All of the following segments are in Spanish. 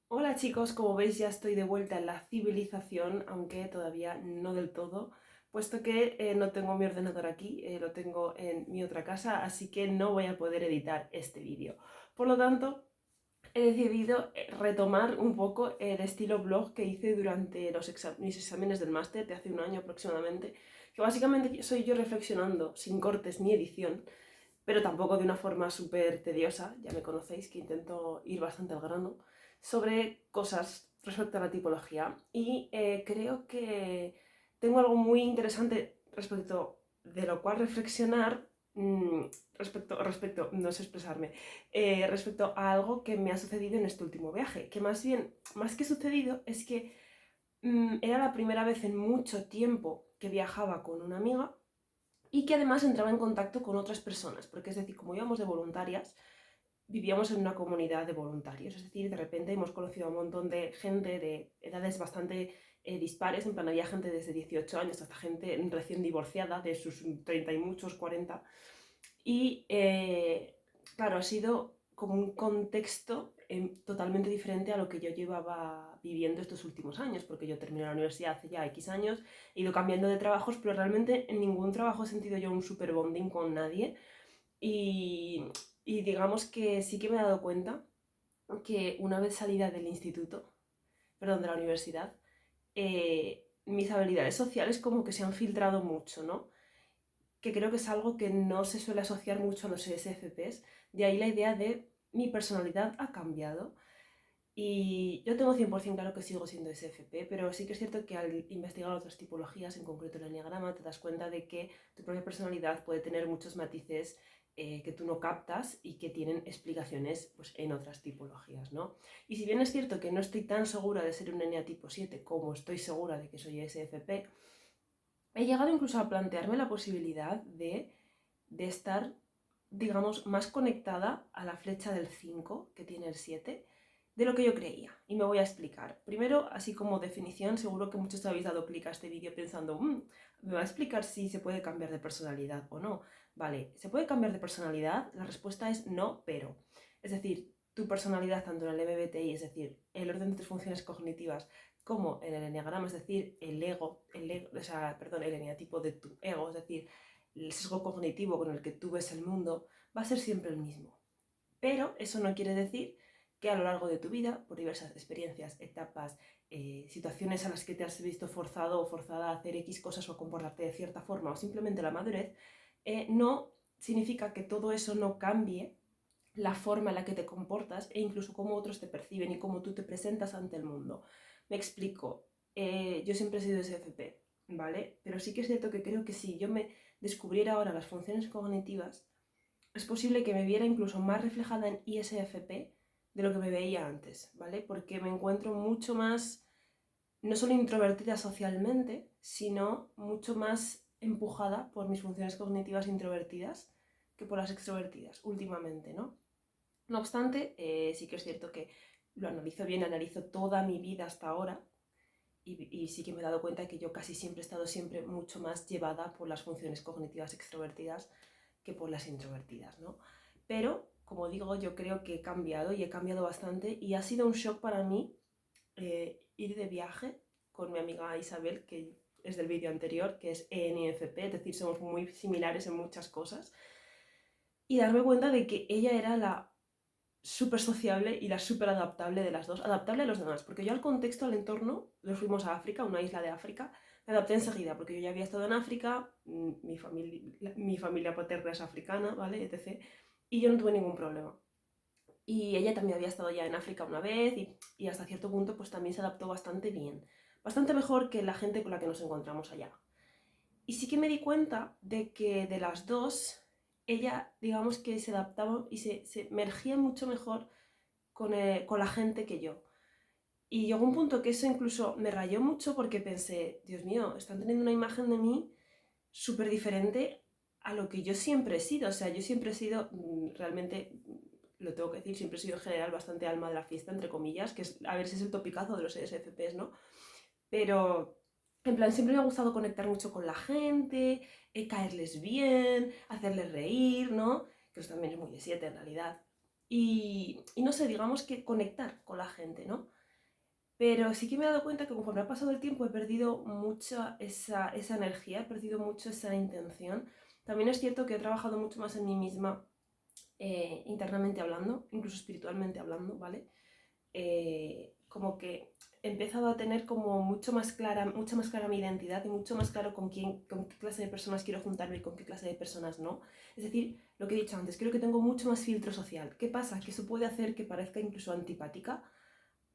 Hola chicos, como veis ya estoy de vuelta en la civilización, aunque todavía no del todo, puesto que no tengo mi ordenador aquí, lo tengo en mi otra casa, así que no voy a poder editar este vídeo. Por lo tanto, he decidido retomar un poco el estilo blog que hice durante mis exámenes del máster de hace un año aproximadamente, que básicamente soy yo reflexionando sin cortes ni edición, pero tampoco de una forma súper tediosa, ya me conocéis que intento ir bastante al grano, sobre cosas respecto a la tipología. Y creo que tengo algo muy interesante respecto de lo cual reflexionar, no sé expresarme, respecto a algo que me ha sucedido en este último viaje, que más bien, más que sucedido, es que era la primera vez en mucho tiempo que viajaba con una amiga y que además entraba en contacto con otras personas, porque es decir, como íbamos de voluntarias, vivíamos en una comunidad de voluntarios, es decir, de repente hemos conocido a un montón de gente de edades bastante dispares, en plan había gente desde 18 años hasta gente recién divorciada de sus 30 y muchos, 40, y claro, ha sido como un contexto totalmente diferente a lo que yo llevaba viviendo estos últimos años, porque yo terminé la universidad hace ya X años, he ido cambiando de trabajos, pero realmente en ningún trabajo he sentido yo un super bonding con nadie. Y, y digamos que sí que me he dado cuenta que una vez salida del instituto, perdón, de la universidad, mis habilidades sociales como que se han filtrado mucho, ¿no? Que creo que es algo que no se suele asociar mucho a los ESFPs. De ahí la idea de mi personalidad ha cambiado. Y yo tengo 100% claro que sigo siendo SFP, pero sí que es cierto que al investigar otras tipologías, en concreto el enneagrama, te das cuenta de que tu propia personalidad puede tener muchos matices que tú no captas y que tienen explicaciones pues, en otras tipologías, ¿no? Y si bien es cierto que no estoy tan segura de ser un ennea tipo 7 como estoy segura de que soy SFP, he llegado incluso a plantearme la posibilidad de estar, digamos, más conectada a la flecha del 5 que tiene el 7 de lo que yo creía. Y me voy a explicar. Primero, así como definición, seguro que muchos habéis dado clic a este vídeo pensando, me va a explicar si se puede cambiar de personalidad o no. Vale, ¿se puede cambiar de personalidad? La respuesta es no, pero. Es decir, tu personalidad, tanto en el MBTI, es decir, el orden de tus funciones cognitivas, como en el enneagrama, es decir, o sea, perdón, el eneatipo de tu ego, es decir, el sesgo cognitivo con el que tú ves el mundo, va a ser siempre el mismo. Pero eso no quiere decir que a lo largo de tu vida, por diversas experiencias, etapas, situaciones a las que te has visto forzado o forzada a hacer X cosas o a comportarte de cierta forma o simplemente la madurez, no significa que todo eso no cambie la forma en la que te comportas e incluso cómo otros te perciben y cómo tú te presentas ante el mundo. Me explico. Yo siempre he sido SFP, ¿vale? Pero sí que es cierto que creo que si yo me descubriera ahora las funciones cognitivas, es posible que me viera incluso más reflejada en ISFP de lo que me veía antes, ¿vale? Porque me encuentro mucho más, no solo introvertida socialmente, sino mucho más empujada por mis funciones cognitivas introvertidas que por las extrovertidas últimamente, ¿no? No obstante, sí que es cierto que lo analizo bien, analizo toda mi vida hasta ahora y sí que me he dado cuenta que yo casi siempre he estado siempre mucho más llevada por las funciones cognitivas extrovertidas que por las introvertidas, ¿no? Pero, como digo, yo creo que he cambiado y he cambiado bastante y ha sido un shock para mí ir de viaje con mi amiga Isabel, que es del vídeo anterior, que es ENFP, es decir, somos muy similares en muchas cosas, y darme cuenta de que ella era la súper sociable y la súper adaptable de las dos, adaptable a los demás, porque yo al contexto, al entorno, nos fuimos a África, una isla de África, me adapté enseguida, porque yo ya había estado en África, mi familia paterna es africana, ¿vale? etc. Y yo no tuve ningún problema. Y ella también había estado ya en África una vez y hasta cierto punto pues también se adaptó bastante bien, bastante mejor que la gente con la que nos encontramos allá. Y sí que me di cuenta de que de las dos, ella digamos que se adaptaba y se mergía mucho mejor con la gente que yo. Y llegó un punto que eso incluso me rayó mucho porque pensé, Dios mío, están teniendo una imagen de mí súper diferente a lo que yo siempre he sido. O sea, yo siempre he sido realmente, lo tengo que decir, siempre he sido en general bastante alma de la fiesta, entre comillas, que es, a ver si es el topicazo de los ESFPs, ¿no? Pero, en plan, siempre me ha gustado conectar mucho con la gente, caerles bien, hacerles reír, ¿no? Que eso también es muy de 7 en realidad. y no sé, digamos que conectar con la gente, ¿no? Pero sí que me he dado cuenta que conforme ha pasado el tiempo he perdido mucha esa energía, he perdido mucho esa intención. También es cierto que he trabajado mucho más en mí misma, internamente hablando, incluso espiritualmente hablando, ¿vale? Como que he empezado a tener como mucha más clara mi identidad y mucho más claro con qué clase de personas quiero juntarme y con qué clase de personas no. Es decir, lo que he dicho antes, creo que tengo mucho más filtro social. ¿Qué pasa? Que eso puede hacer que parezca incluso antipática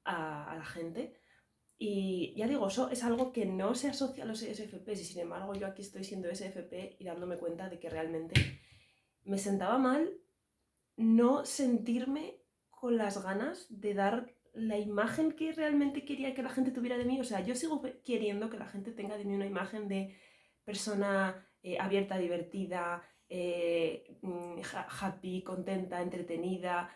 a la gente. Y ya digo, eso es algo que no se asocia a los ESFPs y sin embargo yo aquí estoy siendo ESFP y dándome cuenta de que realmente me sentaba mal no sentirme con las ganas de dar la imagen que realmente quería que la gente tuviera de mí. O sea, yo sigo queriendo que la gente tenga de mí una imagen de persona abierta, divertida, happy, contenta, entretenida,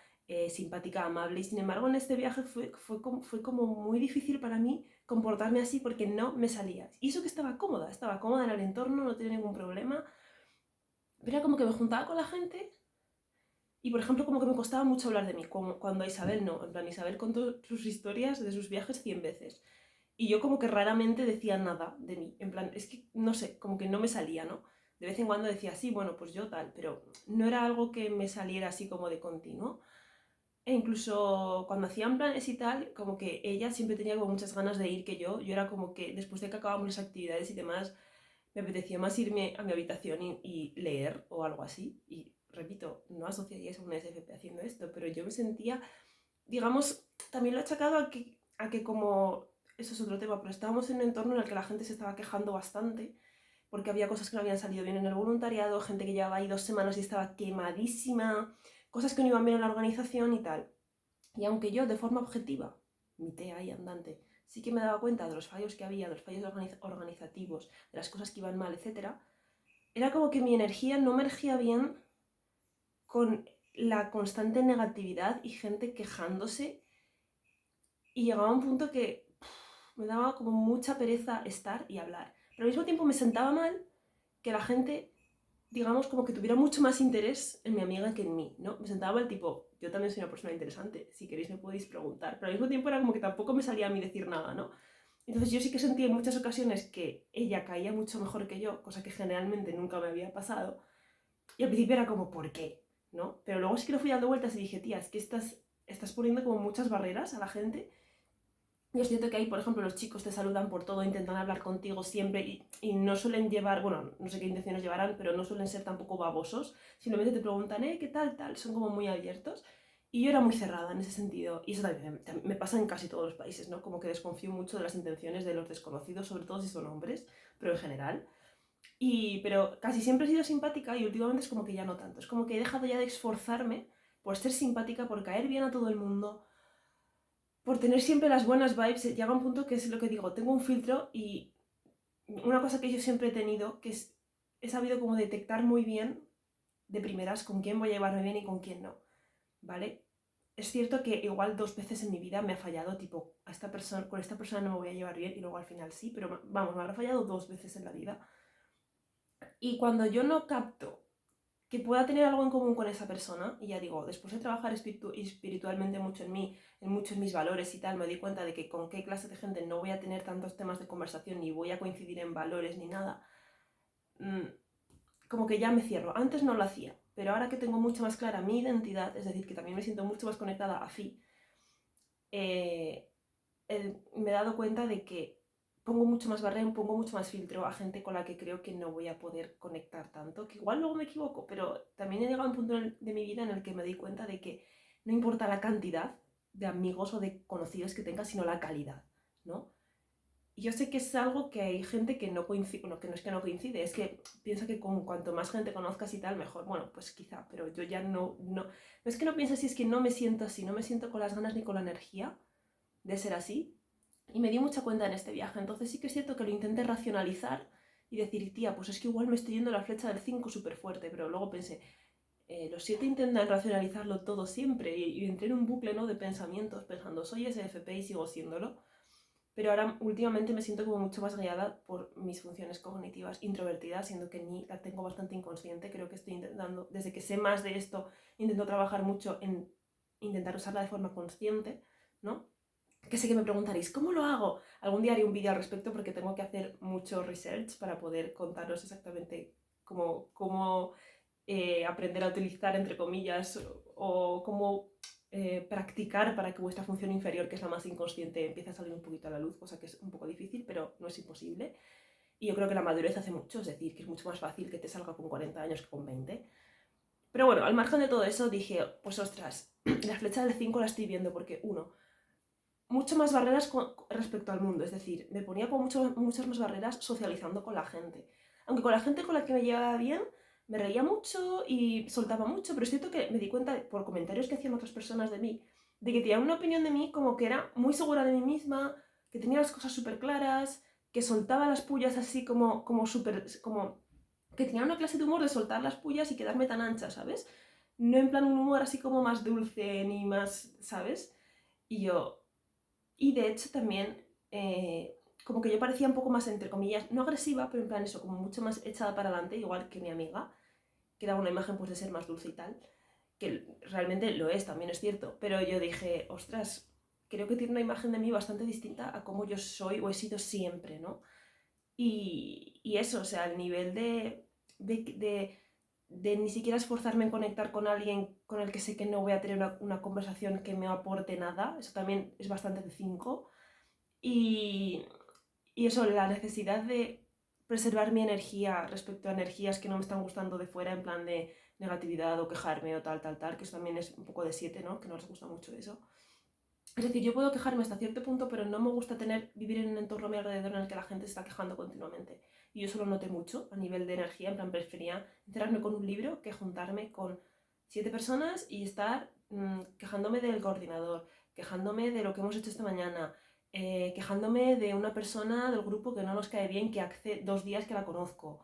simpática, amable. Y sin embargo, en este viaje fue como muy difícil para mí comportarme así porque no me salía. Y eso que estaba cómoda en el entorno, no tenía ningún problema. Pero era como que me juntaba con la gente y, por ejemplo, como que me costaba mucho hablar de mí, como cuando a Isabel no. En plan, Isabel contó sus historias de sus viajes 100 veces. Y yo como que raramente decía nada de mí. En plan, es que, no sé, como que no me salía, ¿no? De vez en cuando decía, sí, bueno, pues yo tal, pero no era algo que me saliera así como de continuo. E incluso cuando hacían planes y tal, como que ella siempre tenía como muchas ganas de ir que yo. Yo era como que después de que acabábamos las actividades y demás, me apetecía más irme a mi habitación y leer o algo así. Y repito, no asociaríais a una SFP haciendo esto, pero yo me sentía, digamos, también lo he achacado a que como, eso es otro tema, pero estábamos en un entorno en el que la gente se estaba quejando bastante porque había cosas que no habían salido bien en el voluntariado, gente que llevaba ahí 2 semanas y estaba quemadísima, cosas que no iban bien en la organización y tal. Y aunque yo, de forma objetiva, mi TEA ahí andante, sí que me daba cuenta de los fallos que había, de los fallos organizativos, de las cosas que iban mal, etc., era como que mi energía no me regía bien con la constante negatividad y gente quejándose. Y llegaba un punto que me daba como mucha pereza estar y hablar. Pero al mismo tiempo me sentaba mal que la gente, digamos, como que tuviera mucho más interés en mi amiga que en mí, ¿no? Me sentaba mal tipo, yo también soy una persona interesante, si queréis me podéis preguntar, pero al mismo tiempo era como que tampoco me salía a mí decir nada, ¿no? Entonces yo sí que sentí en muchas ocasiones que ella caía mucho mejor que yo, cosa que generalmente nunca me había pasado, y al principio era como, ¿por qué? ¿No? Pero luego sí que lo fui dando vueltas y dije, tía, es que estás poniendo como muchas barreras a la gente. Y es cierto que ahí, por ejemplo, los chicos te saludan por todo, intentan hablar contigo siempre y no suelen llevar, bueno, no sé qué intenciones llevarán, pero no suelen ser tampoco babosos. Simplemente te preguntan, ¿qué tal, tal? Son como muy abiertos. Y yo era muy cerrada en ese sentido. Y eso también me pasa en casi todos los países, ¿no? Como que desconfío mucho de las intenciones de los desconocidos, sobre todo si son hombres, pero en general. Pero casi siempre he sido simpática y últimamente es como que ya no tanto. Es como que he dejado ya de esforzarme por ser simpática, por caer bien a todo el mundo, por tener siempre las buenas vibes. Llega un punto que es lo que digo, tengo un filtro y una cosa que yo siempre he tenido, que he sabido como detectar muy bien de primeras con quién voy a llevarme bien y con quién no, ¿vale? Es cierto que igual 2 veces en mi vida me ha fallado, tipo, con esta persona no me voy a llevar bien y luego al final sí, pero vamos, me habrá fallado 2 veces en la vida. Y cuando yo no capto que pueda tener algo en común con esa persona, y ya digo, después de trabajar espiritualmente mucho en mí, en muchos mis valores y tal, me di cuenta de que con qué clase de gente no voy a tener tantos temas de conversación, ni voy a coincidir en valores ni nada, como que ya me cierro. Antes no lo hacía, pero ahora que tengo mucho más clara mi identidad, es decir, que también me siento mucho más conectada a Fi, eh, me he dado cuenta de que pongo mucho más barrera, pongo mucho más filtro a gente con la que creo que no voy a poder conectar tanto, que igual luego me equivoco, pero también he llegado a un punto de mi vida en el que me doy cuenta de que no importa la cantidad de amigos o de conocidos que tenga, sino la calidad, ¿no? Y yo sé que es algo que hay gente que no coincide, bueno, que no es que no coincide, es que piensa que con cuanto más gente conozcas y tal, mejor. Bueno, pues quizá, pero yo ya no es que no pienso así, es que no me siento así, no me siento con las ganas ni con la energía de ser así. Y me di mucha cuenta en este viaje. Entonces sí que es cierto que lo intenté racionalizar y decir, tía, pues es que igual me estoy yendo a la flecha del 5 súper fuerte. Pero luego pensé, los 7 intentan racionalizarlo todo siempre. Y entré en un bucle, ¿no?, de pensamientos, pensando, soy SFP y sigo siéndolo. Pero ahora últimamente me siento como mucho más guiada por mis funciones cognitivas introvertidas, siendo que ni la tengo bastante inconsciente. Creo que estoy intentando, desde que sé más de esto, intento trabajar mucho en intentar usarla de forma consciente, ¿no? Que sé que me preguntaréis, ¿cómo lo hago? Algún día haré un vídeo al respecto porque tengo que hacer mucho research para poder contaros exactamente cómo aprender a utilizar, entre comillas, o cómo practicar para que vuestra función inferior, que es la más inconsciente, empiece a salir un poquito a la luz, cosa que es un poco difícil, pero no es imposible. Y yo creo que la madurez hace mucho, es decir, que es mucho más fácil que te salga con 40 años que con 20. Pero bueno, al margen de todo eso dije, pues ostras, la flecha del 5 la estoy viendo porque, uno, mucho más barreras respecto al mundo, es decir, me ponía como muchas más barreras socializando con la gente. Aunque con la gente con la que me llevaba bien, me reía mucho y soltaba mucho, pero es cierto que me di cuenta, por comentarios que hacían otras personas de mí, de que tenían una opinión de mí como que era muy segura de mí misma, que tenía las cosas súper claras, que soltaba las pullas así como súper, como que tenía una clase de humor de soltar las pullas y quedarme tan ancha, ¿sabes? No en plan un humor así como más dulce ni más, ¿sabes? Y yo, y de hecho también, como que yo parecía un poco más, entre comillas, no agresiva, pero en plan eso, como mucho más echada para adelante, igual que mi amiga, que daba una imagen pues de ser más dulce y tal, que realmente lo es, también es cierto, pero yo dije, ostras, creo que tiene una imagen de mí bastante distinta a cómo yo soy o he sido siempre, ¿no? Y eso, o sea, el nivel de, de, de ni siquiera esforzarme en conectar con alguien con el que sé que no voy a tener una conversación que me aporte nada, eso también es bastante de 5. Y, y eso, la necesidad de preservar mi energía respecto a energías que no me están gustando de fuera, en plan de negatividad o quejarme o tal, que eso también es un poco de 7, ¿no? Que no les gusta mucho eso. Es decir, yo puedo quejarme hasta cierto punto, pero no me gusta vivir en un entorno a mi alrededor en el que la gente se está quejando continuamente. Y yo eso lo noté mucho a nivel de energía, en plan prefería enterarme con un libro que juntarme con 7 personas y estar quejándome del coordinador, quejándome de lo que hemos hecho esta mañana, quejándome de una persona del grupo que no nos cae bien, que hace 2 días que la conozco.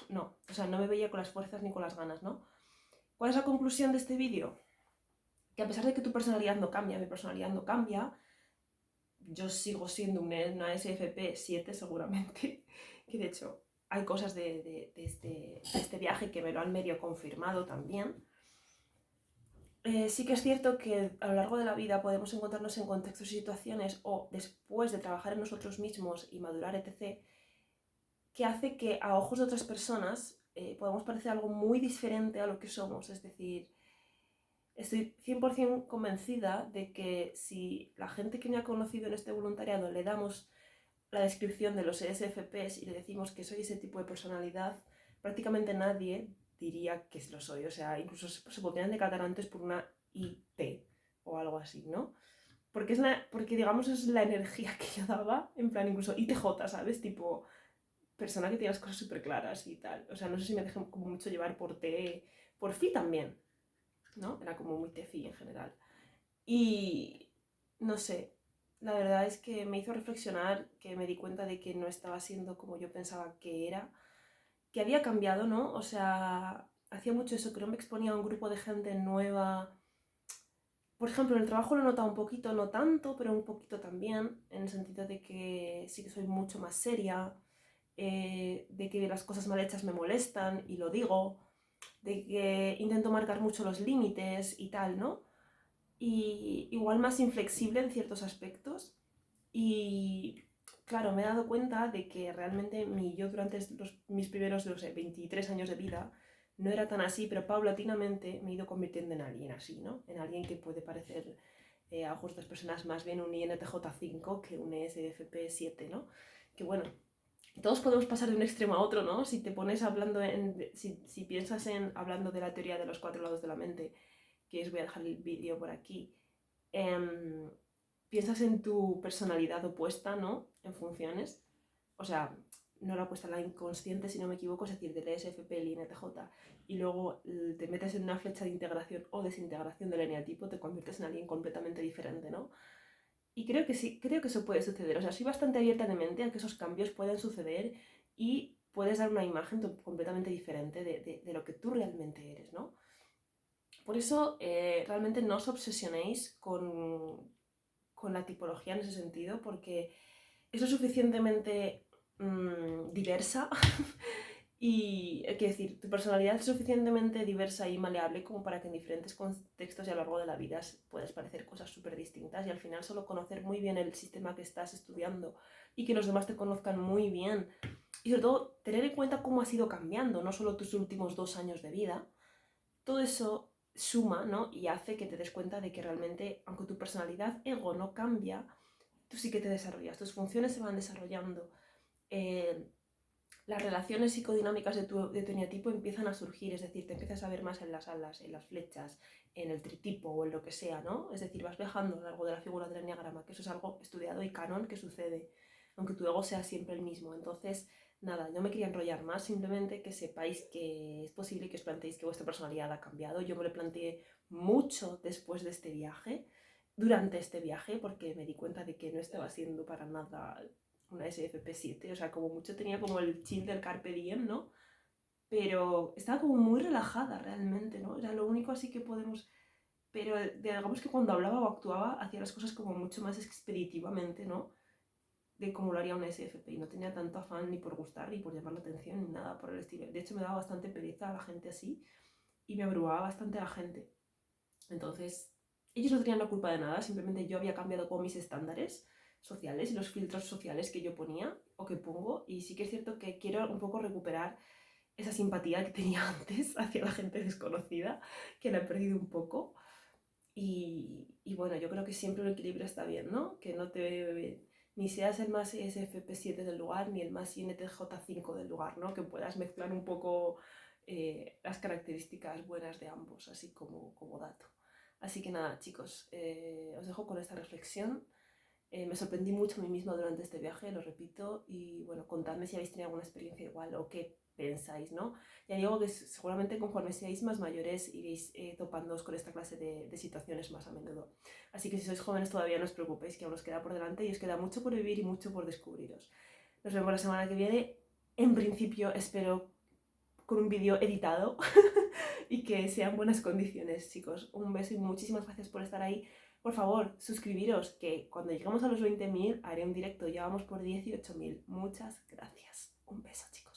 No, o sea, no me veía con las fuerzas ni con las ganas, ¿no? ¿Cuál es la conclusión de este vídeo? Que a pesar de que tu personalidad no cambia, mi personalidad no cambia, yo sigo siendo una SFP 7 seguramente, que de hecho hay cosas de este viaje que me lo han medio confirmado también. Sí que es cierto que a lo largo de la vida podemos encontrarnos en contextos y situaciones o después de trabajar en nosotros mismos y madurar, etc., que hace que a ojos de otras personas podamos parecer algo muy diferente a lo que somos. Es decir, estoy 100% convencida de que si la gente que me ha conocido en este voluntariado le damos la descripción de los ESFPs y le decimos que soy ese tipo de personalidad, prácticamente nadie diría que lo soy. O sea, incluso se podrían decatar antes por una IT o algo así, ¿no? Porque digamos es la energía que yo daba, en plan incluso ITJ, ¿sabes? Tipo, persona que tiene las cosas súper claras y tal. O sea, no sé si me dejé como mucho llevar por T, por Fi también, ¿no? Era como muy tefi en general. Y no sé, la verdad es que me hizo reflexionar, que me di cuenta de que no estaba siendo como yo pensaba que era, que había cambiado, ¿no? O sea, hacía mucho eso, que no me exponía a un grupo de gente nueva. Por ejemplo, en el trabajo lo he notado un poquito, no tanto, pero un poquito también, en el sentido de que sí que soy mucho más seria, de que las cosas mal hechas me molestan y lo digo, de que intento marcar mucho los límites y tal, ¿no? Y igual más inflexible en ciertos aspectos. Y claro, me he dado cuenta de que realmente yo durante mis primeros, no sé, 23 años de vida no era tan así, pero paulatinamente me he ido convirtiendo en alguien así, ¿no? En alguien que puede parecer a ojos de otras personas más bien un INTJ5 que un ESFP7, ¿no? Que bueno, todos podemos pasar de un extremo a otro, ¿no? Si te pones hablando si piensas en hablando de la teoría de los 4 lados de la mente, que os voy a dejar el vídeo por aquí, piensas en tu personalidad opuesta, ¿no? En funciones. O sea, no la opuesta a la inconsciente, si no me equivoco, es decir, del ESFP, el INTJ, y luego te metes en una flecha de integración o desintegración del eneatipo, te conviertes en alguien completamente diferente, ¿no? Y creo que sí, creo que eso puede suceder. O sea, soy bastante abierta de mente a que esos cambios pueden suceder y puedes dar una imagen completamente diferente de lo que tú realmente eres, ¿no? Por eso, realmente no os obsesionéis con la tipología en ese sentido, porque es lo suficientemente diversa Y quiero decir, tu personalidad es suficientemente diversa y maleable como para que en diferentes contextos y a lo largo de la vida puedas parecer cosas súper distintas y al final solo conocer muy bien el sistema que estás estudiando y que los demás te conozcan muy bien y sobre todo tener en cuenta cómo has ido cambiando, no solo tus últimos 2 años de vida, todo eso suma, ¿no? Y hace que te des cuenta de que realmente, aunque tu personalidad ego no cambia, tú sí que te desarrollas, tus funciones se van desarrollando. Eh, las relaciones psicodinámicas de tu eneatipo empiezan a surgir, es decir, te empiezas a ver más en las alas, en las flechas, en el tritipo o en lo que sea, ¿no? Es decir, vas viajando a lo largo de la figura del enneagrama, que eso es algo estudiado y canon que sucede, aunque tu ego sea siempre el mismo. Entonces, nada, no me quería enrollar más, simplemente que sepáis que es posible que os planteéis que vuestra personalidad ha cambiado. Yo me lo planteé mucho después de este viaje, durante este viaje, porque me di cuenta de que no estaba siendo para nada una SFP7, o sea, como mucho tenía como el chill del Carpe Diem, ¿no? Pero estaba como muy relajada realmente, ¿no? Era lo único así que podemos... Pero digamos que cuando hablaba o actuaba hacía las cosas como mucho más expeditivamente, ¿no? De cómo lo haría una SFP y no tenía tanto afán ni por gustar ni por llamar la atención ni nada por el estilo. De hecho me daba bastante pereza a la gente así y me abrumaba bastante a la gente. Entonces, ellos no tenían la culpa de nada, simplemente yo había cambiado como mis estándares sociales y los filtros sociales que yo ponía o que pongo, y sí que es cierto que quiero un poco recuperar esa simpatía que tenía antes hacia la gente desconocida, que la he perdido un poco. Y bueno, yo creo que siempre el equilibrio está bien, ¿no? Que no te... Ni seas el más SFP7 del lugar, ni el más INTJ5 del lugar, ¿no? Que puedas mezclar un poco las características buenas de ambos, así como dato. Así que nada, chicos, os dejo con esta reflexión. Me sorprendí mucho a mí misma durante este viaje, lo repito, y bueno, contadme si habéis tenido alguna experiencia igual o qué pensáis, ¿no? Ya digo que seguramente conforme seáis más mayores iréis topándoos con esta clase de situaciones más a menudo. Así que si sois jóvenes todavía no os preocupéis, que aún os queda por delante y os queda mucho por vivir y mucho por descubriros. Nos vemos la semana que viene. En principio espero con un vídeo editado y que sean buenas condiciones, chicos. Un beso y muchísimas gracias por estar ahí. Por favor, suscribiros, que cuando lleguemos a los 20.000 haré un directo. Ya vamos por 18.000. Muchas gracias. Un beso, chicos.